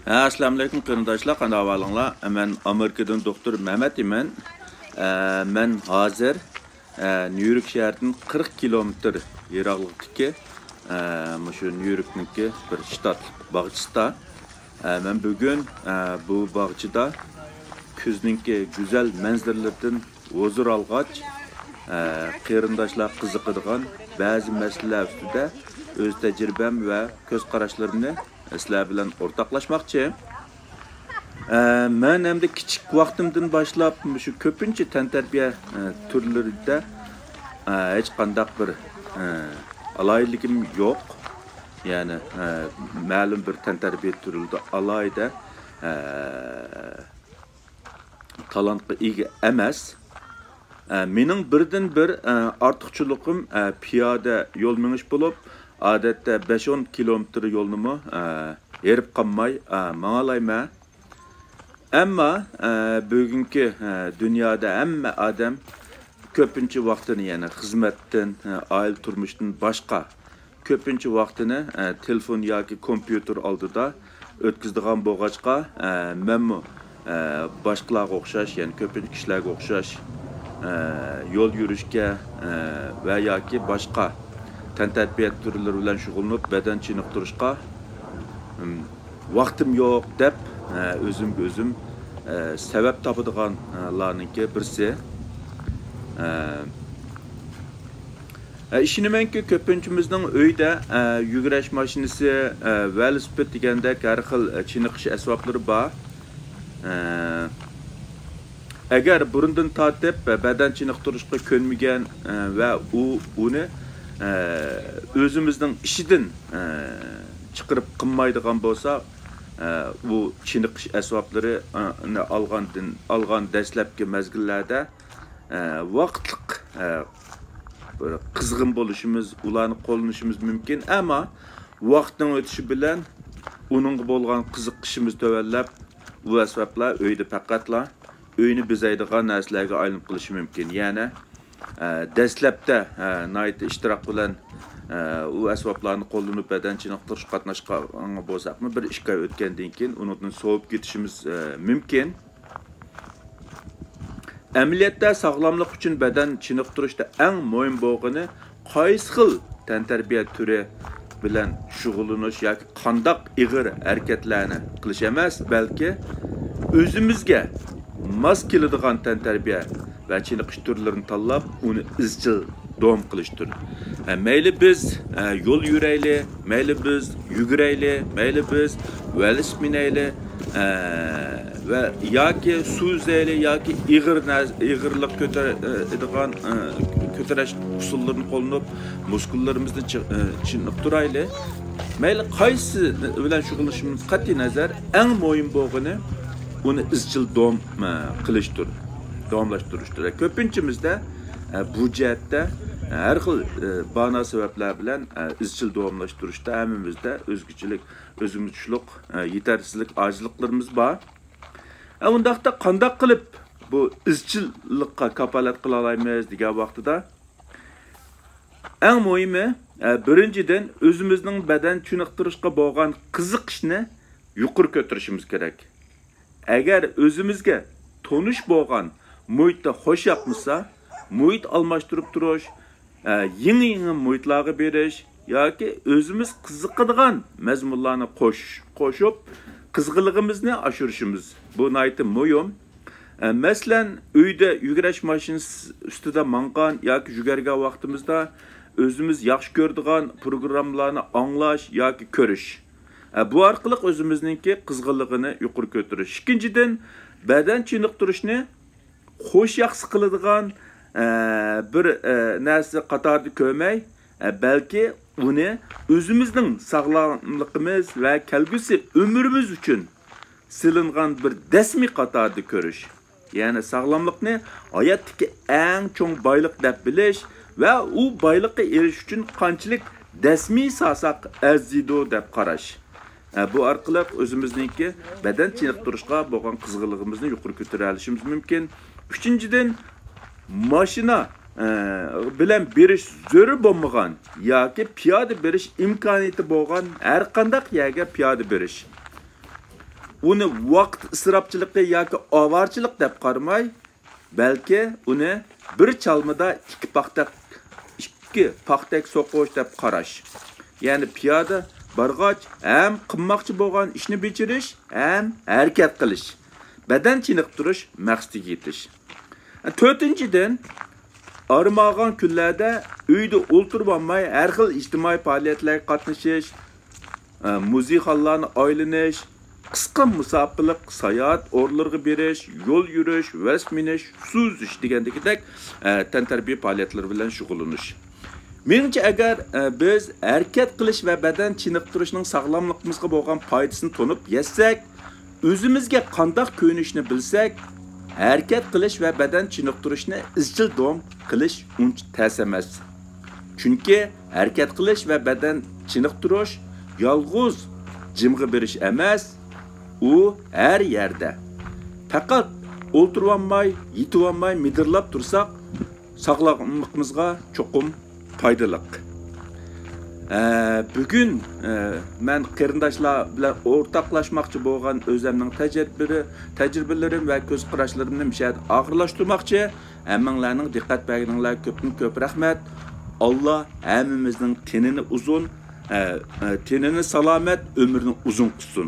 Assalamu alaykum qarindoshlar, qanday ahvolinglar? Men Amerikadan doktor Mehmet iman. Men hozir New York shahridan 40 kilometr yiroqlikdagi shu New Yorkniki bir shtat bog'chida. Men bugun bu bog'chida kuzninki go'zal manzaralardan huzur olgach, qarindoshlar qiziqadigan ba'zi masalalar ustida o'z tajribam va ko'z qarashlarimni sizlar bilan o'rtoqlashmoqchi. Men hamda kichik vaqtimdan boshlab shu ko'pincha tantarbiya turlarida hech qanday bir alayligim yo'q. Ya'ni ma'lum bir tantarbiya turida alayda talantga ega emas. Mening birdan bir ortiqchiligim piyoda yo'l minish bo'lib, odatda 5-10 kilometr yo'lni erib qolmay mang'alayman. Ammo bugungi dunyoda hamma odam ko'pincha vaqtini, ya'ni xizmatdan, oila turmushdan boshqa ko'pincha vaqtini telefon yoki kompyuter oldida o'tkazadigan bo'lg'achqa, men boshqalarga o'xshash, ya'ni ko'pincha kishilarga o'xshash yo'l yurishga va yoki boshqa tantarbiya turlari bilan shug'ullanib badan chiniqtirishga vaqtim yo'q deb o'zim sabab topadiganlarningki birisi. Ishonamanki ko'pinchimizning uyda yugurish mashinasi, velosiped degandek har xil chiniqish asboblari bor. Agar burundan tortib badan chiniqtirishga ko'nmagan va uni o'zimizning ishidan chiqarib qilmaydigan bo'lsa, bu chiniqish asboblari algan dastlabki mezgillarda vaqtliq qizg'in bo'lishimiz, ularni qo'llanishimiz mumkin, ammo vaqtning o'tishi bilan uning bo'lgan qiziqishimiz tövallab, bu asboblar uyda faqatla uyni bezaydigan narsalarga aylanib qolishi mumkin. Ya'ni dastlabda nayt ishtirok bilan u asboblarni qo'llanib badan chiniqtirish qatnashgan bo'lsaqmi, bir ishga o'tgandan keyin undan sovib ketishimiz mumkin. Amaliyotda sog'lomlik uchun badan chiniqtirishda eng muhim bo'lgani qaysi xil tantarbiya turi bilan shug'ullanish yoki qandoq ig'ir harakatlarni qilish emas, balki o'zimizga mos keladigan tantarbiya va chiniqish turlarini tanlab, uni izchil davom qilishdir. Mayli biz yo'l yurayli, mayli biz yugurayli, mayli biz velosiped minayli va yoki suzayli yoki ig'irlik ko'tarish usullarini qo'llanib muskullarimizni chiniqtirayli. Mayli qaysi bilan shug'ullanishimiz qat'iy nazar eng muhim bo'lgani uni izchil davom qilishdir, davomlashtirishdir. Ko'pinchimizda bu jihatda har xil ba'no sabablar bilan izchil davomlashtirishda hammamizda o'zgachilik, o'zimizchilik, yetarsizlik, ojizliklarimiz bor. Undaqda qanday qilib bu izchillikqa kafolat qila olamiz degan vaqtida eng muhimi birinchidan o'zimizning badan chiniqtirishga bo'lgan qiziqishni yuqori ko'tarishimiz kerak. Agar o'zimizga tonish bo'lgan muhitda xo'sh yoqmasa, muhit almashtirib turish, yangi muhitlarga berish yoki o'zimiz qiziqadigan mazmunlarni qo'shib qizg'inligimizni oshirishimiz bu nihoyatda muhim. Masalan, uyda yugurish mashinasi ustida mangan yoki yugurgan vaqtimizda o'zimiz yaxshi ko'radigan programmalarni anglash yoki ko'rish. Bu orqali o'zimizningki qizg'inligini yuqori ko'tarish. Ikkinchidan, badan chiniqtirishni xo'sh yaxshi qiladigan bir narsa qatorida ko'rmay, balki uni o'zimizning sog'lomligimiz va kelgusi umrimiz uchun silingan bir dasmi qatorida ko'rish. Ya'ni sog'lomlikni hayotdagi eng cho'ng boylik deb bilish va u boylikqa erishish uchun qanchalik dasmi sasak arzido deb qarash. Bu orqali o'zimizningki badan chiniqtirishga bo'lgan qizg'inligimizni yuqori ko'tara olishimiz mumkin. Uchinchidan, mashina bilan berish zo'r bo'lmagan yoki piyoda berish imkoniyati bo'lgan har qanday yerga piyoda berish. uni vaqt isrofchiligi yoki ovorchilik deb qaramay, balki uni bir chalmada ikki paxtak so'qish deb qarash. Ya'ni piyoda barg'ach ham qilmoqchi bo'lgan ishni bechirish, ham harakat qilish, badan chiniqtirish maqsadiga yetish. To'rtinchidan, armag'an kunlarda uyda o'ltirib olmay, har xil ijtimoiy faoliyatlarga qatnashish, musiqalarni aylanish, qisqa musofirlik, sayohat o'rnlariga berish, yo'l yurish, vas minish, suzish degandek tantarbiya faoliyatlari bilan shug'ullanish. Menimcha agar biz harakat qilish va badan chiniqtirishning sog'lomligimizga bo'lgan foydasini to'nib yetsak, o'zimizga qanday ko'rinishni bilsak, harakat qilish va badan chiniqtirishni izchil davom qilish uncha tez emas. Chunki harakat qilish va badan chiniqtirish yolg'iz jimg'i berish emas, u har yerda. Faqat o'tirib olmay, yetib olmay midirlab tursak, sog'lomligimizga cho'qim foydali. Bugun men qarindoshlar bilan o'rtoqlashmoqchi bo'lgan o'zimning tajribalarim va ko'z qarashlarimni mishad oxirlashtirmoqchi. Hammanglarning diqqat berganinglar ko'p rahmat. Allah hammamizning tenini uzun, tenini salomat, ömrünü uzun qilsin.